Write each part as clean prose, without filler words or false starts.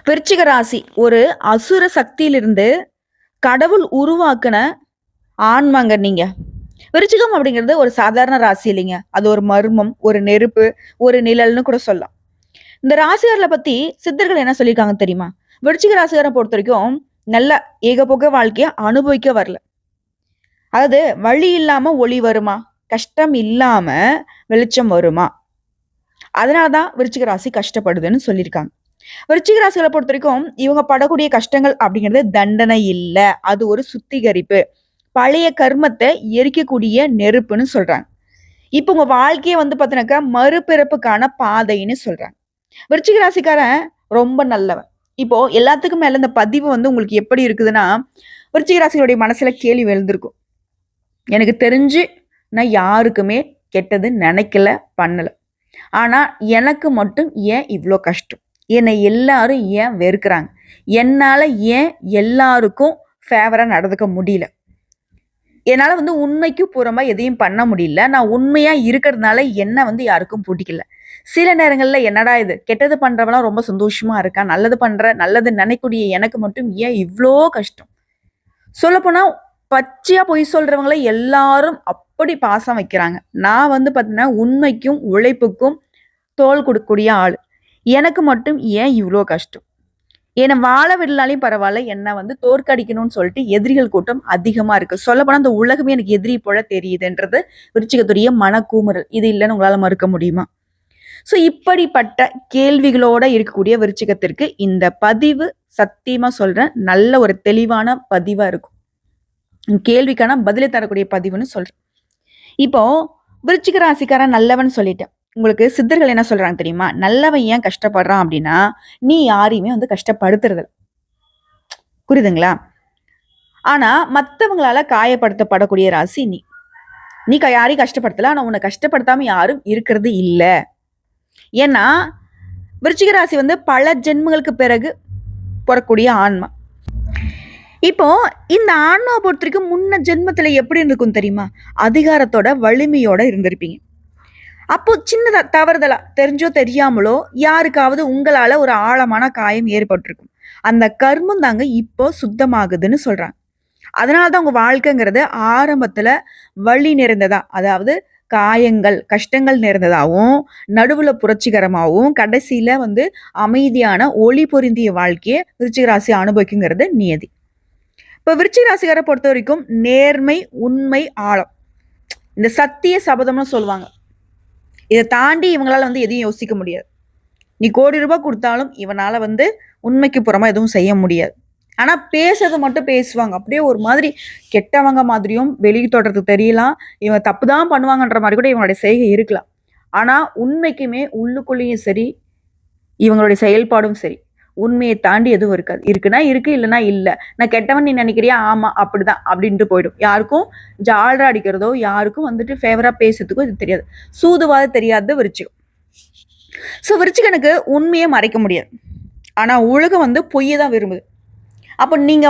விருச்சிக ராசி ஒரு அசுர சக்தியிலிருந்து கடவுள் உருவாக்குன ஆன்மாங்க நீங்க. விருச்சிகம் அப்படிங்கிறது ஒரு சாதாரண ராசி இல்லைங்க. அது ஒரு மர்மம், ஒரு நெருப்பு, ஒரு நிழல்னு கூட சொல்லலாம். இந்த ராசிகாரல பத்தி சித்தர்கள் என்ன சொல்லியிருக்காங்க தெரியுமா? விருச்சிக ராசிகாரை பொறுத்த வரைக்கும் நல்ல ஏகபோக வாழ்க்கைய அனுபவிக்க வரல. அதாவது வழி இல்லாம ஒளி வருமா? கஷ்டம் இல்லாம வெளிச்சம் வருமா? அதனாலதான் விருச்சிக ராசி கஷ்டப்படுதுன்னு சொல்லியிருக்காங்க. விருச்சிக ராசிகளை பொறுத்த வரைக்கும் இவங்க படக்கூடிய கஷ்டங்கள் அப்படிங்கிறது தண்டனை இல்ல. அது ஒரு சுத்திகரிப்பு. பழைய கர்மத்தை எரிக்கக்கூடிய நெருப்புன்னு சொல்றாங்க. இப்ப உங்க வாழ்க்கைய பாத்தீங்கன்னாக்கா மறுபிறப்புக்கான பாதைன்னு சொல்றாங்க. விருச்சிக ராசிக்காரன் ரொம்ப நல்லவன். இப்போ எல்லாத்துக்கும் மேல இந்த பதிவு உங்களுக்கு எப்படி இருக்குதுன்னா, விருச்சிக ராசிகளுடைய மனசுல கேள்வி எழுந்திருக்கும். எனக்கு தெரிஞ்சு நான் யாருக்குமே கெட்டது நினைக்கல, பண்ணல. ஆனா எனக்கு மட்டும் ஏன் இவ்ளோ கஷ்டம்? என்னை எல்லாரும் ஏன் வெறுக்கிறாங்க? என்னால ஏன் எல்லாருக்கும் ஃபேவரா நடந்துக்க முடியல? என்னால உண்மைக்கு புறம்பா எதையும் பண்ண முடியல. நான் உண்மையா இருக்கிறதுனால என்ன யாருக்கும் பிடிக்கல. சில நேரங்கள்ல என்னடா இது? கெட்டது பண்றவன்லாம் ரொம்ப சந்தோஷமா இருக்கான். நல்லது நினைக்கக்கூடிய எனக்கு மட்டும் ஏன் இவ்ளோ கஷ்டம்? சொல்லப்போனா பச்சையா பொய் சொல்றவங்கள எல்லாரும் அப்படி பாசம் வைக்கிறாங்க. நான் பார்த்தீங்கன்னா, உண்மைக்கும், உழைப்புக்கும் தோள் கொடுக்கக்கூடிய ஆளு. எனக்கு மட்டும் ஏன் இவ்ளோ கஷ்டம்? என்ன வாழ விடலாலையும் பரவாயில்ல. என்ன தோற்கடிக்கணும்னு சொல்லிட்டு எதிரிகள் கூட்டம் அதிகமா இருக்கு. சொல்லப்போனா இந்த உலகமே எனக்கு எதிரி போல தெரியுதுன்றது விருச்சிகத்துடைய மனக்கூமுறல். இது இல்லைன்னு உங்களால மறுக்க முடியுமா? ஸோ இப்படிப்பட்ட கேள்விகளோட இருக்கக்கூடிய விருச்சிகத்திற்கு இந்த பதிவு சத்தியமா சொல்றேன், நல்ல ஒரு தெளிவான பதிவா இருக்கும். கேள்விக்கான பதிலை தரக்கூடிய பதிவுன்னு சொல்றேன். இப்போ விருச்சிக ராசிக்காரன் நல்லவன் சொல்லிட்டேன். உங்களுக்கு சித்தர்கள் என்ன சொல்றாங்க தெரியுமா? நல்லவன் ஏன் கஷ்டப்படுறான் அப்படின்னா, நீ யாரையுமே கஷ்டப்படுத்துறது. புரியுதுங்களா? ஆனா மத்தவங்களால காயப்படுத்தப்படக்கூடிய ராசி நீ. நீ யாரையும் கஷ்டப்படுத்தல. ஆனா உன்னை கஷ்டப்படுத்தாம யாரும் இருக்கிறது இல்ல. ஏன்னா விருச்சிக ராசி பல ஜென்மங்களுக்கு பிறகு பொறக்கூடிய ஆன்மா. இப்போ இந்த ஆன்மாவை பொறுத்த வரைக்கும் முன்ன ஜென்மத்துல எப்படி இருந்திருக்கும் தெரியுமா? அதிகாரத்தோட வலிமையோட இருந்திருப்பீங்க. அப்போ சின்னதா தவறுதலா தெரிஞ்சோ தெரியாமலோ யாருக்காவது உங்களால ஒரு ஆழமான காயம் ஏற்பட்டிருக்கும். அந்த கர்மம் தாங்க இப்போ சுத்தமாகுதுன்னு சொல்றாங்க. அதனாலதான் உங்க வாழ்க்கைங்கிறது ஆரம்பத்துல வலி நிறைந்ததா, அதாவது காயங்கள், கஷ்டங்கள் நிறைந்ததாகவும், நடுவுல புரட்சிகரமாகவும், கடைசியில அமைதியான ஒளி பொருந்திய வாழ்க்கையை விருச்சிக ராசி அனுபவிக்குங்கிறது நியதி. இப்ப விருச்சிக ராசிகாரை பொறுத்த வரைக்கும் நேர்மை, உண்மை, ஆழம், இந்த சத்திய சபதம்னு சொல்லுவாங்க. இதை தாண்டி இவங்களால எதையும் யோசிக்க முடியாது. நீ கோடி ரூபாய் கொடுத்தாலும் இவனால உண்மைக்கு புறமா எதுவும் செய்ய முடியாது. ஆனா பேசுறது மட்டும் பேசுவாங்க. அப்படியே ஒரு மாதிரி கெட்டவங்க மாதிரியும் வெளியே தொடர்றதுக்கு தெரியலாம். இவங்க தப்புதான் பண்ணுவாங்கன்ற மாதிரி கூட இவங்களுடைய செய்கை இருக்கலாம். ஆனா உண்மைக்குமே உள்ளுக்குள்ளேயும் சரி, இவங்களுடைய செயல்பாடும் சரி, உண்மையை தாண்டி எதுவும் இருக்காது. இருக்குன்னா இருக்கு, இல்லைன்னா இல்லை. நான் கெட்டவன் நீ நினைக்கிறியா? ஆமா அப்படிதான் அப்படின்ட்டு போயிடும். யாருக்கும் ஜாலரா அடிக்கிறதோ, யாருக்கும் ஃபேவரா பேசுறதுக்கோ இது தெரியாது. சூதுவாத தெரியாத விருச்சிகம். ஸோ விருச்சிகனுக்கு உண்மையை மறைக்க முடியாது. ஆனா உலகம் பொய்யை தான் விரும்புது. அப்போ நீங்க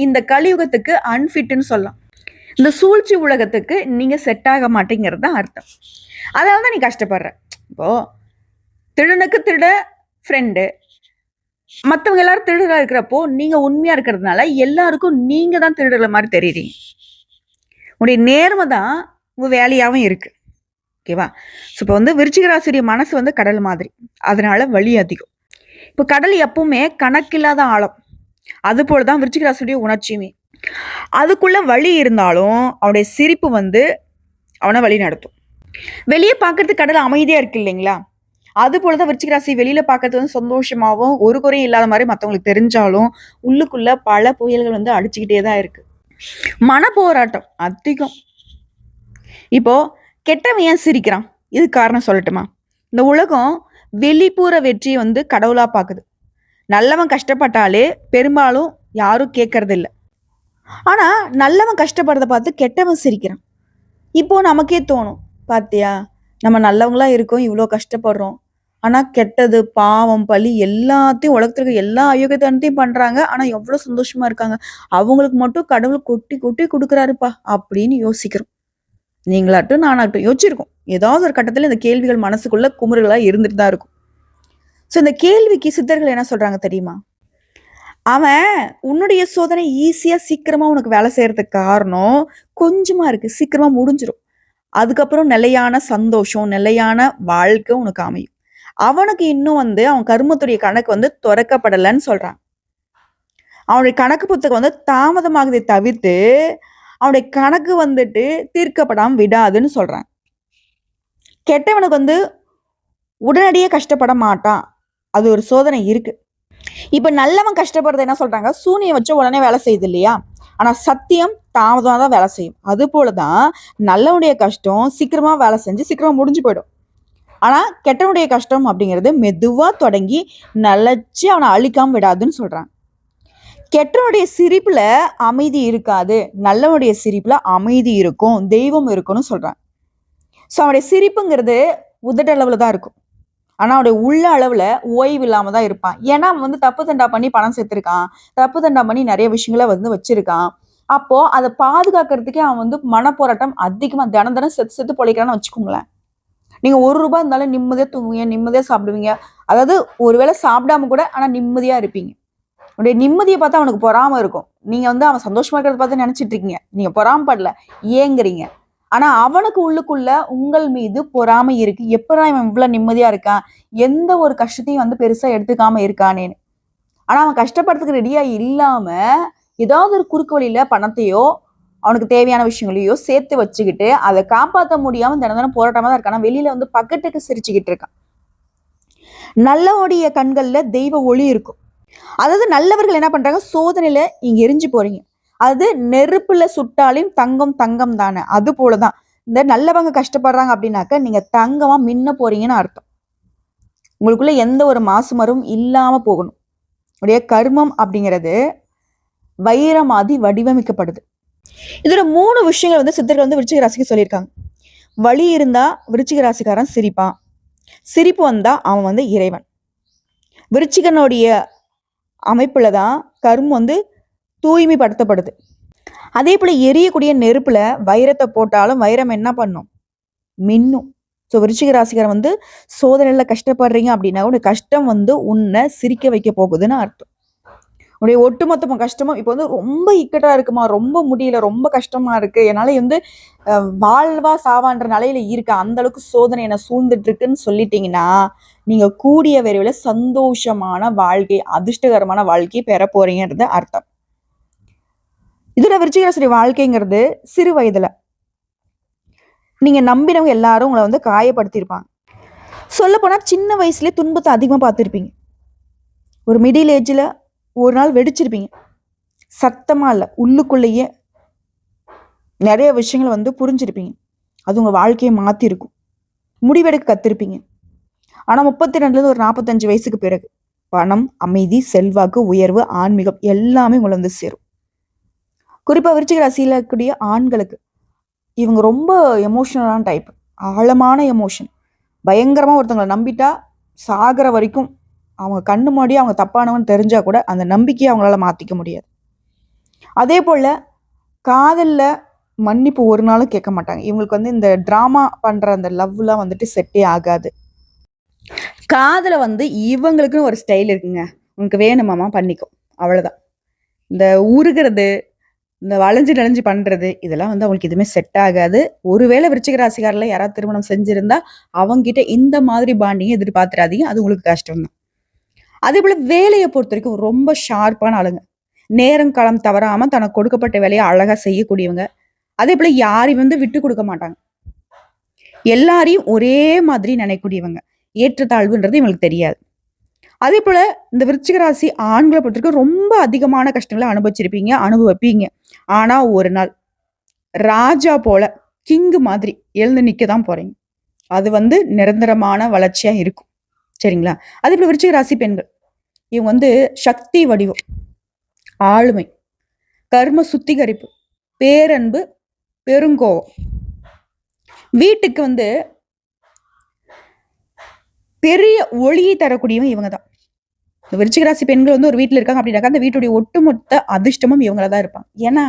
இந்த கலியுகத்துக்கு அன்ஃபிட்னு சொல்லலாம். இந்த சூழ்ச்சி உலகத்துக்கு நீங்க செட் ஆக மாட்டேங்கிறது தான் அர்த்தம். அதனால தான் நீ கஷ்டப்படுற. இப்போ திருடனுக்கு திருட ஃப்ரெண்டு, மற்றவங்க எல்லாரும் திருடரா இருக்கிறப்போ நீங்க உண்மையா இருக்கிறதுனால எல்லாருக்கும் நீங்க தான் திருடுற மாதிரி தெரியுறீங்க. உங்களுடைய நேர்மை தான் உங்க வேலையாகவும் இருக்கு. ஓகேவா? ஸோ இப்போ விருச்சிக ராசியுடைய மனசு கடல் மாதிரி. அதனால வலி அதிகம். இப்போ கடல் எப்பவுமே கணக்கில்லாத ஆழம். அது போலதான் விருச்சிக ராசியுடைய உணர்ச்சியுமே. அதுக்குள்ள வலி இருந்தாலும் அவனுடைய சிரிப்பு அவனை வழி நடத்தும். வெளியே பார்க்கறதுக்கு கடல் அமைதியா இருக்கு இல்லைங்களா? அது போலதான் விருச்சிக ராசி வெளியில பார்க்கறது சந்தோஷமாவும் ஒரு குறையும் இல்லாத மாதிரி மற்றவங்களுக்கு தெரிஞ்சாலும் உள்ளுக்குள்ள பல புயல்கள் அடிச்சுக்கிட்டே தான் இருக்கு. மன போராட்டம் அதிகம். இப்போ கெட்டவன் ஏன் சிரிக்கிறான்? இது காரணம் சொல்லட்டுமா? இந்த உலகம் வெளிப்புற வெற்றியை கடவுளா பாக்குது. நல்லவன் கஷ்டப்பட்டாலே பெரும்பாலும் யாரும் கேட்கறது இல்லை. ஆனா நல்லவன் கஷ்டப்படுறத பார்த்து கெட்டவன் சிரிக்கிறான். இப்போ நமக்கே தோணும், பாத்தியா நம்ம நல்லவங்களா இருக்கோம், இவ்வளோ கஷ்டப்படுறோம். ஆனா கெட்டது, பாவம், பழி எல்லாத்தையும் உலகத்துல எல்லா அயோக்கியத்தனத்தையும் பண்றாங்க. ஆனா எவ்வளவு சந்தோஷமா இருக்காங்க. அவங்களுக்கு மட்டும் கடவுள் கொட்டி கொட்டி கொடுக்குறாருப்பா அப்படின்னு யோசிக்கிறோம். நீங்களாட்டும் நானாகட்டும் யோசிச்சிருக்கோம். ஏதாவது ஒரு கட்டத்துல இந்த கேள்விகள் மனசுக்குள்ள குமுறலா இருந்துட்டு தான் இருக்கும். ஸோ இந்த கேள்விக்கு சித்தர்கள் என்ன சொல்றாங்க தெரியுமா? அவன் உன்னுடைய சோதனை ஈஸியா சீக்கிரமா உனக்கு வேலை செய்யறதுக்கு காரணம் கொஞ்சமா இருக்கு. சீக்கிரமா முடிஞ்சிரும். அதுக்கப்புறம் நிலையான சந்தோஷம், நிலையான வாழ்க்கை உனக்கு அமையும். அவனுக்கு இன்னும் அவன் கர்மத்துடைய கணக்கு தொறக்கப்படலன்னு சொல்றான். அவனுடைய கணக்கு புத்தகம் தாமதமாகுதே தவிர்த்து, அவனுடைய கணக்கு தீர்க்கப்படாம விடாதுன்னு சொல்றான். கெட்டவனுக்கு உடனடியே கஷ்டப்பட மாட்டான். அது ஒரு சோதனை இருக்கு. இப்ப நல்லவன் கஷ்டப்படுறது என்ன சொல்றாங்க? சூனியம் வச்சு உடனே வேலை செய்யுது இல்லையா? ஆனா சத்தியம் தாமதமா தான் வேலை செய்யும். அது போலதான் நல்லவனுடைய கஷ்டம் சீக்கிரமா வேலை செஞ்சு சீக்கிரமா முடிஞ்சு போயிடும். ஆனா கெட்டவனுடைய கஷ்டம் அப்படிங்கிறது மெதுவா தொடங்கி நிலைச்சு அவனை அழிக்காம விடாதுன்னு சொல்றாங்க. கெட்டவனுடைய சிரிப்புல அமைதி இருக்காது, நல்லவனுடைய சிரிப்புல அமைதி இருக்கும், தெய்வம் இருக்கும்னு சொல்றாங்க. ஸோ அவனுடைய சிரிப்புங்கிறது உதட்டளவுல தான் இருக்கும். ஆனா அவனுடைய உள்ள அளவுல ஓய்வு இல்லாம தான் இருப்பான். ஏன்னா அவன் தப்பு தண்டா பண்ணி பணம் சேர்த்திருக்கான், தப்பு தண்டா பண்ணி நிறைய விஷயங்களை வச்சிருக்கான். அப்போ அதை பாதுகாக்கிறதுக்கே அவன் மனப்போராட்டம் அதிகமா தினம் தினம் செத்து செத்து பொழைக்கிறான்னு வச்சுக்கோங்களேன். நீங்க ₹1 இருந்தாலும் நிம்மதியா தூங்குவீங்க, நிம்மதியா சாப்பிடுவீங்க. அதாவது ஒருவேளை சாப்பிடாம கூட ஆனா நிம்மதியா இருப்பீங்க. உடைய நிம்மதியை பார்த்தா அவனுக்கு பொறாம இருக்கும். நீங்க அவன் சந்தோஷமா இருக்கிறத பார்த்து நினைச்சிட்டு இருக்கீங்க. நீங்க பொறாமப்படல, ஏங்குறீங்க. ஆனா அவனுக்கு உள்ளுக்குள்ள உங்கள் மீது பொறாமை இருக்கு. எப்பதான் இவன் இவ்வளவு நிம்மதியா இருக்கான், எந்த ஒரு கஷ்டத்தையும் பெருசா எடுத்துக்காம இருக்கானேன்னு. ஆனா அவன் கஷ்டப்படுறதுக்கு ரெடியா இல்லாம ஏதாவது ஒரு குறுக்கு வழியில பணத்தையோ அவனுக்கு தேவையான விஷயங்களையோ சேர்த்து வச்சுக்கிட்டு அதை காப்பாற்ற முடியாம தினம் தினம் போராட்டமா தான் இருக்கான். வெளியில பக்கத்துக்கு சிரிச்சுக்கிட்டு இருக்கான். நல்லவனுடைய கண்கள்ல தெய்வ ஒளி இருக்கும். அதாவது நல்லவர்கள் என்ன பண்றாங்க? சோதனையில நீங்க எரிஞ்சு போறீங்க. அது நெருப்புல சுட்டாலும் தங்கம் தங்கம் தானே. அது போலதான் இந்த நல்லவங்க கஷ்டப்படுறாங்க அப்படின்னாக்க நீங்க தங்கமா மின்ன போறீங்கன்னு அர்த்தம். உங்களுக்குள்ள எந்த ஒரு மாசு மரும் இல்லாம போகணும். உடைய கர்மம் அப்படிங்கிறது வைரமாதி வடிவமைக்கப்படுது. இதுல 3 விஷயங்கள் சித்தர்கள் விருச்சிக ராசிக்கு சொல்லியிருக்காங்க. வலி இருந்தா விருச்சிக ராசிக்காரன் சிரிப்பான், சிரிப்பு வந்தா அவன் இறைவன். விருச்சிகனுடைய அமைப்புல தான் கர்மம் தூய்மைப்படுத்தப்படுது. அதே போல எரியக்கூடிய நெருப்புல வைரத்தை போட்டாலும் வைரம் என்ன பண்ணும்? மின்னும். ஸோ விருச்சிக ராசிக்காரன் சோதனையில கஷ்டப்படுறீங்க அப்படின்னா உடைய கஷ்டம் உன்னை சிரிக்க வைக்க போகுதுன்னு அர்த்தம். உடைய ஒட்டுமொத்த கஷ்டமும் இப்போ ரொம்ப இக்கட்டா இருக்குமா, ரொம்ப முடியல, ரொம்ப கஷ்டமா இருக்கு, என்னால வாழ்வா சாவான்ற நிலையில இருக்க, அந்த அளவுக்கு சோதனை என்ன சூழ்ந்துட்டு இருக்குன்னு சொல்லிட்டீங்கன்னா நீங்க கூடிய விரைவில் சந்தோஷமான வாழ்க்கை, அதிர்ஷ்டகரமான வாழ்க்கை பெற போறீங்கன்றது அர்த்தம். இதுல விருச்சிக ராசி வாழ்க்கைங்கிறது சிறு வயதுல நீங்க நம்பினவங்க எல்லாரும் உங்களை காயப்படுத்தியிருப்பாங்க. சொல்ல போனா சின்ன வயசுலயே துன்பத்தை அதிகமா பார்த்துருப்பீங்க. ஒரு மிடில் ஏஜ்ல ஒரு நாள் வெடிச்சிருப்பீங்க. சத்தமா இல்ல, உள்ளுக்குள்ளேயே நிறைய விஷயங்களை புரிஞ்சிருப்பீங்க. அது உங்க வாழ்க்கையை மாத்திருக்கும். முடிவெடுக்க கத்திருப்பீங்க. ஆனா 32ல ஒரு 45 வயசுக்கு பிறகு பணம், அமைதி, செல்வாக்கு, உயர்வு, ஆன்மீகம் எல்லாமே உங்களை சேரும். குறிப்பா விருச்சிக ராசியில இருக்கக்கூடிய ஆண்களுக்கு இவங்க ரொம்ப எமோஷனலான டைப். ஆழமான எமோஷன். பயங்கரமா ஒருத்தவங்களை நம்பிட்டா சாகிற வரைக்கும் அவங்க கண்ணு முன்னாடியே அவங்க தப்பானவன் தெரிஞ்சா கூட அந்த நம்பிக்கையை அவங்களால மாத்திக்க முடியாது. அதே போல காதல்ல மன்னிப்பு ஒரு நாளும் கேட்க மாட்டாங்க. இவங்களுக்கு இந்த டிராமா பண்ற அந்த லவ்லாம் செட்டே ஆகாது. காதல இவங்களுக்குன்னு ஒரு ஸ்டைல் இருக்குங்க. உனக்கு வேணுமாமா பண்ணிக்கும், அவ்வளவுதான். இந்த உருகிறது, இந்த வளைஞ்சு நெளிஞ்சு பண்றது, இதெல்லாம் அவங்களுக்கு எதுவுமே செட் ஆகாது. ஒருவேளை விருச்சிக ராசிக்காரில் யாராவது திருமணம் செஞ்சிருந்தா அவங்ககிட்ட இந்த மாதிரி பாண்டிங்க எதிர்பார்த்துறாதீங்க. அது உங்களுக்கு கஷ்டம் தான். அதே போல வேலையை பொறுத்த வரைக்கும் ரொம்ப ஷார்ப்பான ஆளுங்க. நேரம் காலம் தவறாம தனக்கு கொடுக்கப்பட்ட வேலையை அழகா செய்யக்கூடியவங்க. அதே போல யாரையும் விட்டு கொடுக்க மாட்டாங்க. எல்லாரையும் ஒரே மாதிரி நினைக்கக்கூடியவங்க. ஏற்றத்தாழ்வுன்றது இவங்களுக்கு தெரியாது. அதே போல இந்த விருச்சிக ராசி ஆண்களை பொறுத்தவரைக்கும் ரொம்ப அதிகமான கஷ்டங்களை அனுபவிப்பீங்க. ஆனா ஒரு நாள் ராஜா போல கிங்கு மாதிரி எழுந்து நிக்கதான் போறீங்க. அது நிரந்தரமான வளர்ச்சியா இருக்கும். சரிங்களா? அதே போல விருச்சிக ராசி பெண்கள் இவங்க சக்தி வடிவம், ஆளுமை, கர்ம சுத்திகரிப்பு, பேரன்பு, பெருங்கோவம். வீட்டுக்கு பெரிய ஒளியை தரக்கூடியவங்க இவங்க தான். விருச்சிக ராசி பெண்கள் ஒரு வீட்டுல இருக்காங்க அப்படின்னாக்கா அந்த வீட்டுடைய ஒட்டுமொத்த அதிர்ஷ்டமும் இவங்கள தான் இருப்பாங்க. ஏன்னா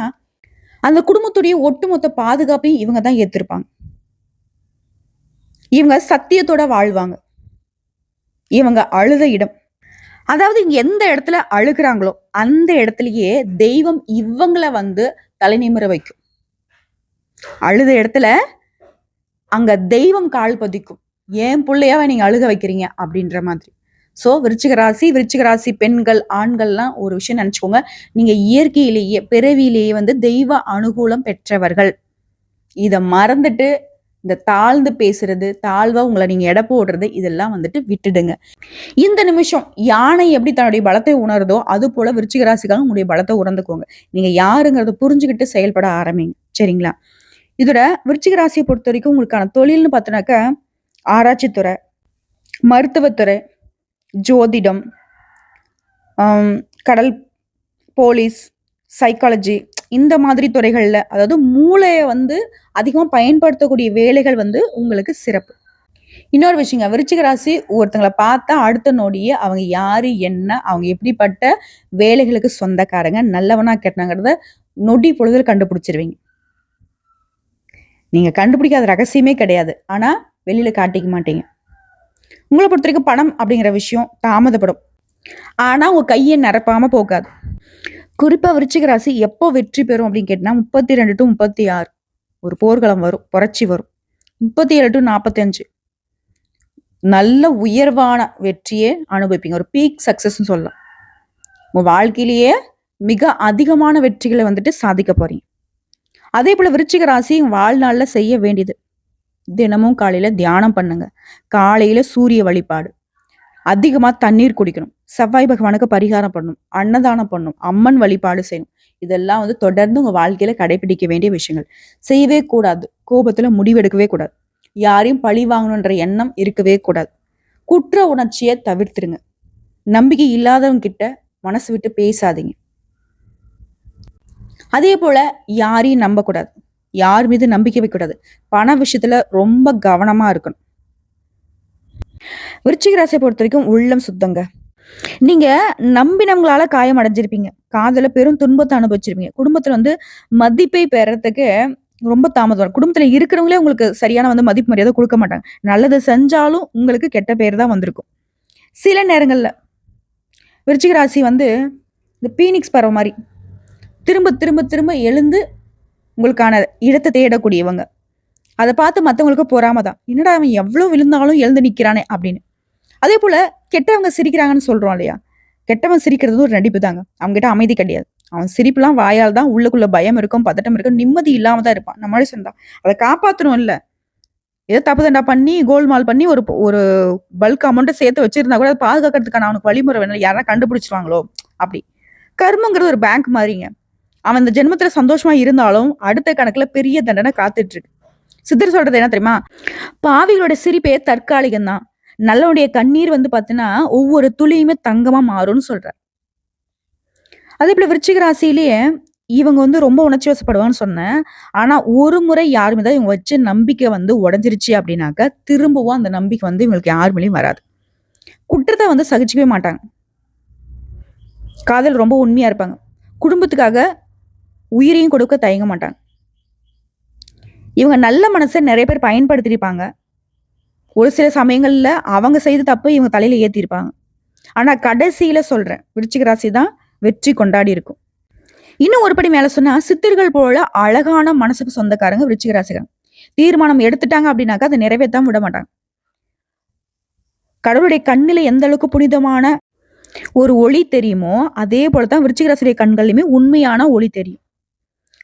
அந்த குடும்பத்துடைய ஒட்டுமொத்த பாதுகாப்பையும் இவங்க தான் ஏத்திருப்பாங்க. இவங்க சத்தியத்தோட வாழ்வாங்க. இவங்க அழுத இடம். அதாவது இங்க எந்த இடத்துல அழுகுறாங்களோ அந்த இடத்துலயே தெய்வம் இவங்கள வந்து தலை நிமிர வைக்கும். அழுத இடத்துல அங்க தெய்வம் கால் பதிக்கும். ஏன் பிள்ளையாவ நீங்க அழுக வைக்கிறீங்க அப்படின்ற மாதிரி. ஸோ விருச்சிக ராசி பெண்கள், ஆண்கள்லாம் ஒரு விஷயம் நினைச்சுக்கோங்க. நீங்க இயற்கையிலேயே பிறவியிலேயே வந்து தெய்வ அனுகூலம் பெற்றவர்கள். இத மறந்துட்டு இந்த தாழ்ந்து பேசுறது, தாழ்வா உங்களை நீங்க எடை போடுறது, இதெல்லாம் வந்துட்டு விட்டுடுங்க. இந்த நிமிஷம் யானை எப்படி தன்னுடைய பலத்தை உணருதோ அது போல விருச்சிக ராசிக்காக உங்களுடைய பலத்தை உணர்ந்துக்கோங்க. நீங்க யாருங்கிறத புரிஞ்சுக்கிட்டு செயல்பட ஆரம்பிங்க. சரிங்களா? இதோட விருச்சிக ராசியை பொறுத்த வரைக்கும் உங்களுக்கான தொழில்னு பார்த்தோன்னாக்க ஆராய்ச்சித்துறை, மருத்துவத்துறை, ஜோதிடம், கடல், போலீஸ், சைக்காலஜி, இந்த மாதிரி துறைகள்ல, அதாவது மூளையை வந்து அதிகமா பயன்படுத்தக்கூடிய வேலைகள் வந்து உங்களுக்கு சிறப்பு. இன்னொரு விஷயங்க, விருச்சிக ராசி ஒருத்தங்கள பார்த்தா அடுத்த நொடியே அவங்க யாரு, என்ன, அவங்க எப்படிப்பட்ட வேலைகளுக்கு சொந்தக்காரங்க, நல்லவனா கெட்டனாங்கிறத நொடி பொழுதுல கண்டுபிடிச்சிருவீங்க. நீங்க கண்டுபிடிக்காத ரகசியமே கிடையாது. ஆனா வெளியில காட்டிக்க மாட்டீங்க. உங்களை பொறுத்த வரைக்கும் பணம் அப்படிங்கிற விஷயம் தாமதப்படும். ஆனா உங்க கையை நிரப்பாம போகாது. குறிப்பா விருச்சிக ராசி எப்போ வெற்றி பெறும் அப்படின்னு கேட்டா 32 to 36 ஒரு போர்க்களம் வரும், புரட்சி வரும். 37 to 45 நல்ல உயர்வான வெற்றியே அனுபவிப்பீங்க. ஒரு பீக் சக்சஸ் சொல்லலாம். உங்க வாழ்க்கையிலேயே மிக அதிகமான வெற்றிகளை வந்துட்டு சாதிக்க போறீங்க. அதே போல விருச்சிக ராசி வாழ்நாள்ல செய்ய வேண்டியது, தினமும் காலையில தியானம் பண்ணுங்க. காலையில சூரிய வழிபாடு, அதிகமா தண்ணீர் குடிக்கணும், செவ்வாய் பகவானுக்கு பரிகாரம் பண்ணணும், அன்னதானம் பண்ணணும், அம்மன் வழிபாடு செய்யணும். இதெல்லாம் வந்து தொடர்ந்து உங்க வாழ்க்கையில கடைபிடிக்க வேண்டிய விஷயங்கள். செய்யவே கூடாது. கோபத்துல முடிவெடுக்கவே கூடாது. யாரையும் பழி வாங்கணுன்ற எண்ணம் இருக்கவே கூடாது. குற்ற உணர்ச்சியை தவிர்த்துருங்க. நம்பிக்கை இல்லாதவங்க கிட்ட மனசு விட்டு பேசாதீங்க. அதே போல யாரையும் நம்பக்கூடாது. யார் மீது நம்பிக்கை வைக்கக்கூடாது. பண விஷயத்துல ரொம்ப கவனமா இருக்கணும். விருச்சிக ராசியை பொறுத்த வரைக்கும் உள்ளம் சுத்தங்க. நீங்க நம்பினவங்களால காயம் அடைஞ்சிருப்பீங்க. காதல பெரும் துன்பத்தை அனுபவிச்சிருப்பீங்க. குடும்பத்துல வந்து மதிப்பை பெறறதுக்கு ரொம்ப தாமதம் வரும். குடும்பத்துல இருக்கிறவங்களே உங்களுக்கு சரியான வந்து மதிப்பு மரியாதை கொடுக்க மாட்டாங்க. நல்லது செஞ்சாலும் உங்களுக்கு கெட்ட பேர் தான் வந்திருக்கும். சில நேரங்கள்ல விருச்சிக ராசி வந்து இந்த பீனிக்ஸ் பறவை மாதிரி திரும்ப திரும்ப திரும்ப எழுந்து உங்களுக்கான இடத்தை தேடக்கூடியவங்க. அதை பார்த்து மற்றவங்களுக்கு பொறாம தான். என்னடா அவன் எவ்வளவு விழுந்தாலும் எழுந்து நிக்கிறானே அப்படின்னு. அதே போல கெட்டவங்க சிரிக்கிறாங்கன்னு சொல்றோம் இல்லையா? கெட்டவன் சிரிக்கிறது ஒரு நடிப்பு தாங்க. அவங்க கிட்ட அமைதி கிடையாது. அவன் சிரிப்புலாம் வாயால் தான், உள்ளுக்குள்ள பயம் இருக்கும், பதட்டம் இருக்கும், நிம்மதி இல்லாம தான் இருப்பான். நம்ம மனுஷன் தான். அதை காப்பாற்றணும் இல்ல. ஏதோ தப்பு தண்டா பண்ணி கோல்மால் பண்ணி ஒரு ஒரு பல்க் அமௌண்ட்டை சேர்த்து வச்சிருந்தா கூட அதை பாதுகாக்கிறதுக்கான அவனுக்கு வழிமுறை வேணும். யாரா கண்டுபிடிச்சிருவாங்களோ அப்படி. கர்மங்கிறது ஒரு பேங்க் மாதிரிங்க. அவன் இந்த ஜென்மத்துல சந்தோஷமா இருந்தாலும் அடுத்த கணக்குல பெரிய தண்டனை காத்துட்டு இருக்கு. சித்தர் சொல்றது என்ன தெரியுமா? பாவிகளோட சிரிப்பே தற்காலிகம் தான். நல்லவனுடைய கண்ணீர் வந்து பாத்தீங்கன்னா ஒவ்வொரு துளியுமே தங்கமா மாறும்னு சொல்றார். அதே போல விருச்சிக ராசியிலேயே இவங்க வந்து ரொம்ப உணர்ச்சி வசப்படுவான்னு சொன்னேன். ஆனா ஒரு முறை யார் மீதாவது இவங்க வச்ச நம்பிக்கை வந்து உடைஞ்சிருச்சு அப்படின்னாக்க திரும்பவும் அந்த நம்பிக்கை வந்து இவங்களுக்கு யார் மேலேயும் வராது. குற்றத்தை வந்து சகிச்சுக்கவே மாட்டாங்க. காதல் ரொம்ப உண்மையா இருப்பாங்க. குடும்பத்துக்காக உயிரையும் கொடுக்க தயங்க மாட்டாங்க. இவங்க நல்ல மனசை நிறைய பேர் பயன்படுத்திருப்பாங்க. ஒரு சில சமயங்கள்ல அவங்க செய்த தப்பு இவங்க தலையில ஏத்திருப்பாங்க. ஆனா கடைசியில சொல்றேன், விருச்சிக ராசி தான் வெற்றி கொண்டாடி இருக்கும். இன்னும் ஒரு படி மேல சொன்னா, சித்தர்கள் போல அழகான மனசுக்கு சொந்தக்காரங்க விருச்சிக ராசிக்காரங்க. தீர்மானம் எடுத்துட்டாங்க அப்படின்னாக்கா அதை நிறைவேற்றாம விட மாட்டாங்க. கடவுளுடைய கண்ணில எந்த அளவுக்கு புனிதமான ஒரு ஒளி தெரியுமோ அதே போலதான் விருச்சிக ராசியுடைய கண்கள்லயுமே உண்மையான ஒளி தெரியும்.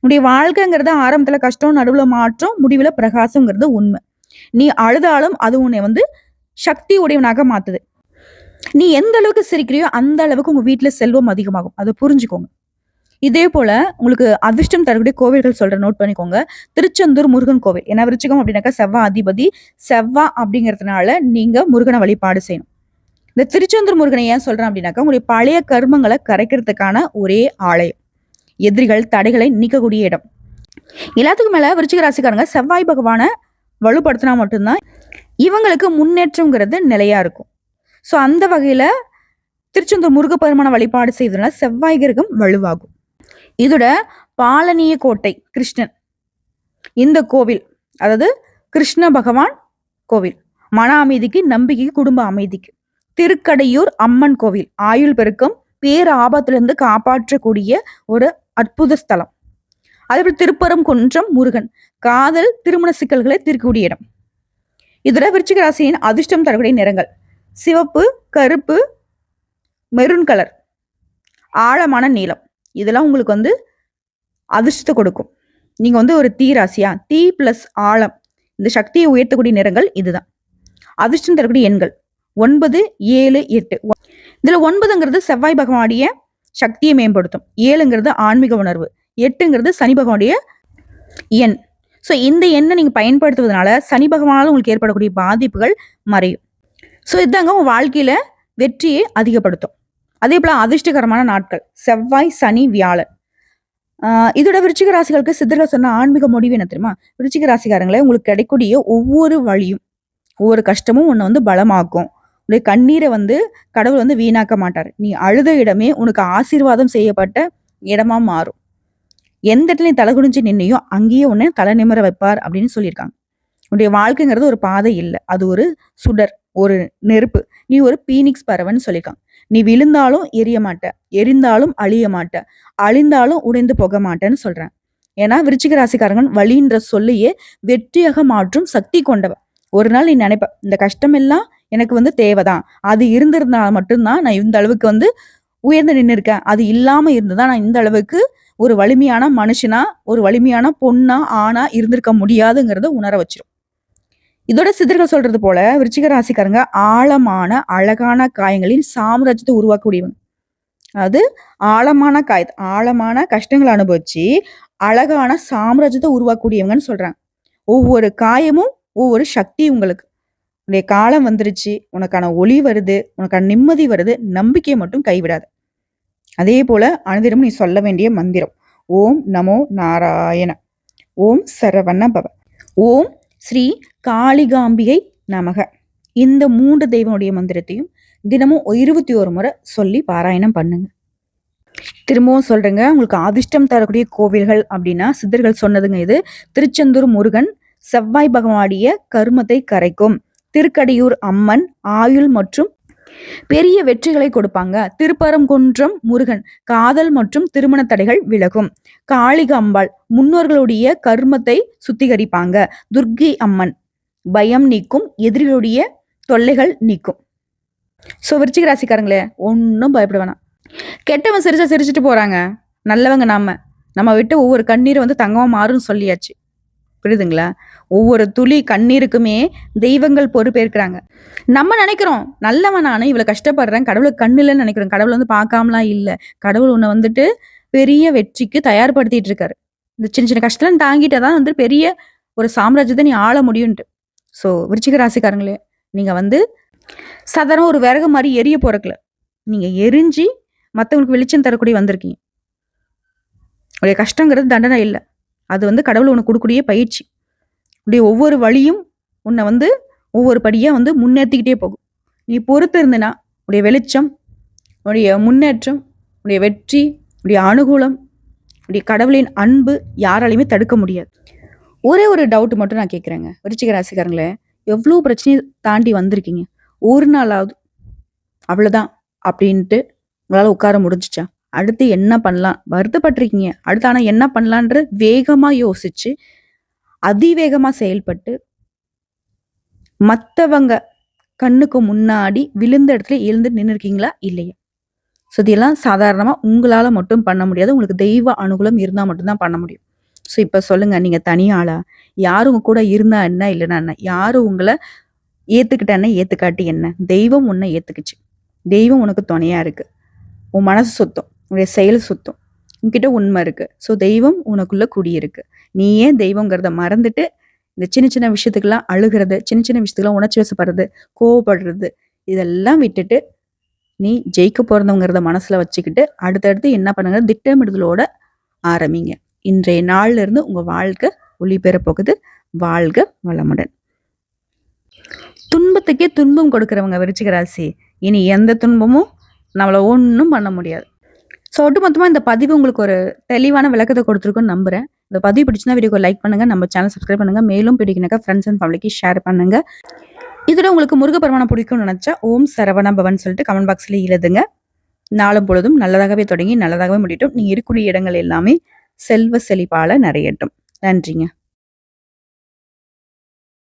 உன்னுடைய வாழ்க்கைங்கிறது ஆரம்பத்துல கஷ்டம், நடுவுல மாற்றம், முடிவுல பிரகாசம்ங்கிறது உண்மை. நீ அழுதாலும் அது உன்னை வந்து சக்தி உடையவனாக மாத்துது. நீ எந்த அளவுக்கு சிரிக்கிறியோ அந்த அளவுக்கு உங்க வீட்டுல செல்வம் அதிகமாகும். அதை புரிஞ்சுக்கோங்க. இதே போல உங்களுக்கு அதிர்ஷ்டம் தரக்கூடிய கோவில்கள் சொல்றேன், நோட் பண்ணிக்கோங்க. திருச்செந்தூர் முருகன் கோவில். ஏன்னா விருச்சிகம் அப்படின்னாக்கா செவ்வா அதிபதி. செவ்வா அப்படிங்கிறதுனால நீங்க முருகனை வழிபாடு செய்யணும். இந்த திருச்செந்தூர் முருகனை ஏன் சொல்றேன் அப்படின்னாக்கா உங்களுடைய பழைய கர்மங்களை கரைக்கிறதுக்கான ஒரே ஆலயம். எதிரிகள் தடைகளை நீக்கக்கூடிய இடம். எல்லாத்துக்கும் மேல விருச்சிக ராசிக்காரங்க செவ்வாய் பகவானை வலுப்படுத்தினா மட்டும்தான் இவங்களுக்கு முன்னேற்றம்ங்கிறது நிலையா இருக்கும். ஸோ அந்த வகையில திருச்செந்தூர் முருகப்பெருமான வழிபாடு செய்ததுனால செவ்வாய் கிரகம் வலுவாகும். இதோட பாலனிய கோட்டை கிருஷ்ணன் இந்த கோவில், அதாவது கிருஷ்ண பகவான் கோவில், மன அமைதிக்கு, நம்பிக்கைக்கு, குடும்ப அமைதிக்கு. திருக்கடையூர் அம்மன் கோவில் ஆயுள் பெருக்கம், பேர் ஆபத்திலிருந்து காப்பாற்றக்கூடிய ஒரு அற்புத ஸ்தலம். அதேபோல் திருப்பரங்குன்றம் முருகன் காதல் திருமண சிக்கல்களை தீர்க்கக்கூடிய இடம். இதோட விருச்சிக ராசியின் அதிர்ஷ்டம் தரக்கூடிய நிறங்கள் சிவப்பு, கருப்பு, மெரூன் கலர், ஆழமான நீலம். இதெல்லாம் உங்களுக்கு வந்து அதிர்ஷ்டத்தை கொடுக்கும். நீங்க வந்து ஒரு தீ ராசியா, தீ பிளஸ் ஆழம், இந்த சக்தியை உயர்த்தக்கூடிய நிறங்கள் இதுதான். அதிர்ஷ்டம் தரக்கூடிய எண்கள் 9, 7, 8. இதுல 9ங்கிறது செவ்வாய் பகவானுடைய சக்தியை மேம்படுத்தும். 7ங்கிறது ஆன்மீக உணர்வு. 8ங்கிறது சனி பகவானுடைய எண். ஸோ இந்த எண்ணை நீங்க பயன்படுத்துவதனால சனி பகவானால உங்களுக்கு ஏற்படக்கூடிய பாதிப்புகள் மறையும். ஸோ இதாங்க உங்க வாழ்க்கையில வெற்றியை அதிகப்படுத்தும். அதே போல அதிர்ஷ்டகரமான நாட்கள் செவ்வாய், சனி, வியாழன். இதோட விருச்சிக ராசிகளுக்கு சித்தர்கள் சொன்ன ஆன்மீக முடிவு என்ன தெரியுமா? விருச்சிக ராசிக்காரங்களே, உங்களுக்கு கிடைக்கூடிய ஒவ்வொரு வழியும், ஒவ்வொரு கஷ்டமும் உன்னை வந்து பலமாக்கும். உன்னுடைய கண்ணீரை வந்து கடவுள் வந்து வீணாக்க மாட்டார். நீ அழுத இடமே உனக்கு ஆசீர்வாதம் செய்யப்பட்ட இடமா மாறும். எந்த இடத்துல நீ தலை குனிஞ்சு நின்னையோ அங்கேயே உன்னை தலை நிமிர வைப்பார் அப்படின்னு சொல்லியிருக்காங்க. உன்னுடைய வாழ்க்கைங்கிறது ஒரு பாதை இல்லை, அது ஒரு சுடர், ஒரு நெருப்பு. நீ ஒரு பீனிக்ஸ் பறவைன்னு சொல்லியிருக்காங்க. நீ விழுந்தாலும் எரிய மாட்ட, எரிந்தாலும் அழிய மாட்ட, அழிந்தாலும் உடைந்து போக மாட்டேன்னு சொல்றேன். ஏன்னா விருச்சிக ராசிக்காரங்க வழின்ற சொல்லையே வெற்றியாக மாற்றும் சக்தி கொண்டவ. ஒரு நாள் நீ நினைப்ப, இந்த கஷ்டம் எல்லாம் எனக்கு வந்து தேவைதான், அது இருந்திருந்தா மட்டும்தான் நான் இந்த அளவுக்கு வந்து உயர்ந்து நின்று இருக்கேன், அது இல்லாம இருந்துதான் நான் இந்த அளவுக்கு ஒரு வலிமையான மனுஷனா, ஒரு வலிமையான பொண்ணா, ஆணா இருந்திருக்க முடியாதுங்கிறத உணர வச்சிரும். இதோட சித்தர்கள் சொல்றது போல விருச்சிக ராசிக்காரங்க ஆழமான அழகான காயங்களின் சாம்ராஜ்யத்தை உருவாக்கக்கூடியவங்க. அது ஆழமான ஆழமான கஷ்டங்களை அனுபவிச்சு அழகான சாம்ராஜ்யத்தை உருவாக்கக்கூடியவங்கன்னு சொல்றாங்க. ஒவ்வொரு காயமும் ஒவ்வொரு சக்தி. உங்களுக்கு உடைய காலம் வந்துருச்சு, உனக்கான ஒளி வருது, உனக்கான நிம்மதி வருது, நம்பிக்கையை மட்டும் கைவிடாது. அதே போல அனுதினமும் நீ சொல்ல வேண்டிய மந்திரம் ஓம் நமோ நாராயண, ஓம் சரவண பவ, ஓம் ஸ்ரீ காளிகாம்பிகை நமக. இந்த 3 தெய்வனுடைய மந்திரத்தையும் தினமும் 21 முறை சொல்லி பாராயணம் பண்ணுங்க. திரும்பவும் சொல்றேங்க, உங்களுக்கு அதிர்ஷ்டம் தரக்கூடிய கோவில்கள் அப்படின்னா சித்தர்கள் சொன்னதுங்க இது. திருச்செந்தூர் முருகன் செவ்வாய் பகவானுடைய கருமத்தை கரைக்கும். திருக்கடையூர் அம்மன் ஆயுள் மற்றும் பெரிய வெற்றிகளை கொடுப்பாங்க. திருப்பரங்குன்றம் முருகன் காதல் மற்றும் திருமண தடைகள் விலகும். காளிக அம்பாள் முன்னோர்களுடைய கர்மத்தை சுத்திகரிப்பாங்க. துர்க்கி அம்மன் பயம் நீக்கும், எதிரிகளுடைய தொல்லைகள் நீக்கும். ஸோ விருச்சிக ராசிக்காரங்களே, ஒன்றும் பயப்பட வேணாம். கெட்டவன் சிரிச்சிட்டு போறாங்க, நல்லவங்க நம்ம விட்டு ஒவ்வொரு கண்ணீரை வந்து தங்கமா மாறுன்னு சொல்லியாச்சு. புரியுதுங்களா? ஒவ்வொரு துளி கண்ணீருக்குமே தெய்வங்கள் பொறுப்பேற்கிறாங்க. நம்ம நினைக்கிறோம் நல்லவன் நானும் இவ்வளவு கஷ்டப்படுறேன், கடவுளுக்கு கண்ணு இல்லைன்னு நினைக்கிறோம். கடவுள் வந்து பார்க்காமலாம் இல்லை. கடவுள் உன்னை வந்துட்டு பெரிய வெற்றிக்கு தயார்படுத்திட்டு இருக்காரு. இந்த சின்ன சின்ன கஷ்டம் தாங்கிட்டதான் வந்து பெரிய ஒரு சாம்ராஜ்யத்தை நீ ஆள முடியும்ட்டு. ஸோ விருச்சிக ராசிக்காரங்களே, நீங்க வந்து சாதாரண ஒரு விறகு மாதிரி எரிய போறக்கல, நீங்க எரிஞ்சு மற்றவங்களுக்கு வெளிச்சம் தரக்கூடிய வந்திருக்கீங்க. உடைய கஷ்டங்கிறது தண்டனை இல்லை, அது வந்து கடவுள் உனக்கு கொடுக்கக்கூடிய பயிற்சி. உடைய ஒவ்வொரு வழியும் உன்னை வந்து ஒவ்வொரு படியா வந்து முன்னேற்றிக்கிட்டே போகும். நீ பொறுத்து இருந்தனா உடைய வெளிச்சம், உடைய முன்னேற்றம், உடைய வெற்றி, உடைய அனுகூலம், உடைய கடவுளின் அன்பு யாராலையுமே தடுக்க முடியாது. ஒரே ஒரு டவுட் மட்டும் நான் கேட்குறேங்க, விருச்சிக ராசிக்காரங்களே, எவ்வளோ பிரச்சனையை தாண்டி வந்திருக்கீங்க, ஒரு நாளாவது அவ்வளோதான் அப்படின்ட்டு உங்களால் உட்கார முடிஞ்சிச்சா? அடுத்து என்ன பண்ணலாம் வருத்தப்பட்டிருக்கீங்க, அடுத்து ஆனால் என்ன பண்ணலான்ற வேகமாக யோசிச்சு அதிவேகமாக செயல்பட்டு மற்றவங்க கண்ணுக்கு முன்னாடி விழுந்த இடத்துல எழுந்து நின்று இருக்கீங்களா இல்லையா? ஸோ இதெல்லாம் சாதாரணமாக உங்களால் மட்டும் பண்ண முடியாது, உங்களுக்கு தெய்வ அனுகூலம் இருந்தால் மட்டும்தான் பண்ண முடியும். ஸோ இப்போ சொல்லுங்க, நீங்கள் தனியாளா? யாரும் உங்க கூட இருந்தா என்ன, இல்லைன்னா என்ன? யாரும் உங்களை ஏற்றுக்கிட்ட என்ன, ஏற்றுக்காட்டி என்ன? தெய்வம் உன்னை ஏற்றுக்குச்சு. தெய்வம் உனக்கு துணையா இருக்கு. உன் மனசு சுத்தம், உன்னுடைய செயல் சுத்தம், உன்கிட்ட உண்மை இருக்கு. ஸோ தெய்வம் உனக்குள்ள குடியிருக்கு. நீ ஏன் தெய்வங்கிறத மறந்துட்டு இந்த சின்ன சின்ன விஷயத்துக்கெல்லாம் அழுகிறது, சின்ன சின்ன விஷயத்துக்கெல்லாம் உணர்ச்சி வசப்படுறது, கோவப்படுறது, இதெல்லாம் விட்டுட்டு நீ ஜெயிக்க போறவங்கிறத மனசுல வச்சுக்கிட்டு அடுத்தடுத்து என்ன பண்ணுங்க, திட்டமிடுதலோட ஆரம்பிங்க. இன்றைய நாள்ல இருந்து உங்க வாழ்க்கை ஒளி பெற போகுது. வாழ்க வளமுடன். துன்பத்துக்கே துன்பம் கொடுக்கிறவங்க விருச்சிக ராசி, இனி எந்த துன்பமும் நம்மளை ஒன்றும் பண்ண முடியாது. ஸோ ஒட்டுமொத்தமாக இந்த பதிவு உங்களுக்கு ஒரு தெளிவான விளக்கத்தை கொடுத்துருக்குன்னு நம்புறேன். இந்த பதிவு பிடிச்சிருந்தா வீடியோக்கு லைக் பண்ணுங்க, நம்ம சேனல் சப்ஸ்கிரைப் பண்ணுங்க, மேலும் பிடிக்கினாக்கா ஃப்ரெண்ட்ஸ் அண்ட் ஃபேமிலிக்கு ஷேர் பண்ணுங்க. இதோட உங்களுக்கு முருகப்பெருமானை பிடிக்கும்னு நினைச்சா ஓம் சரவண பவன் சொல்லிட்டு கமெண்ட் பாக்ஸ்ல எழுதுங்க. நாளும் பொழுதும் நல்லதாகவே தொடங்கி நல்லதாகவே முடியட்டும். நீங்க இருக்கக்கூடிய இடங்கள் எல்லாமே செல்வ செழிப்பால நிறையட்டும். நன்றிங்க.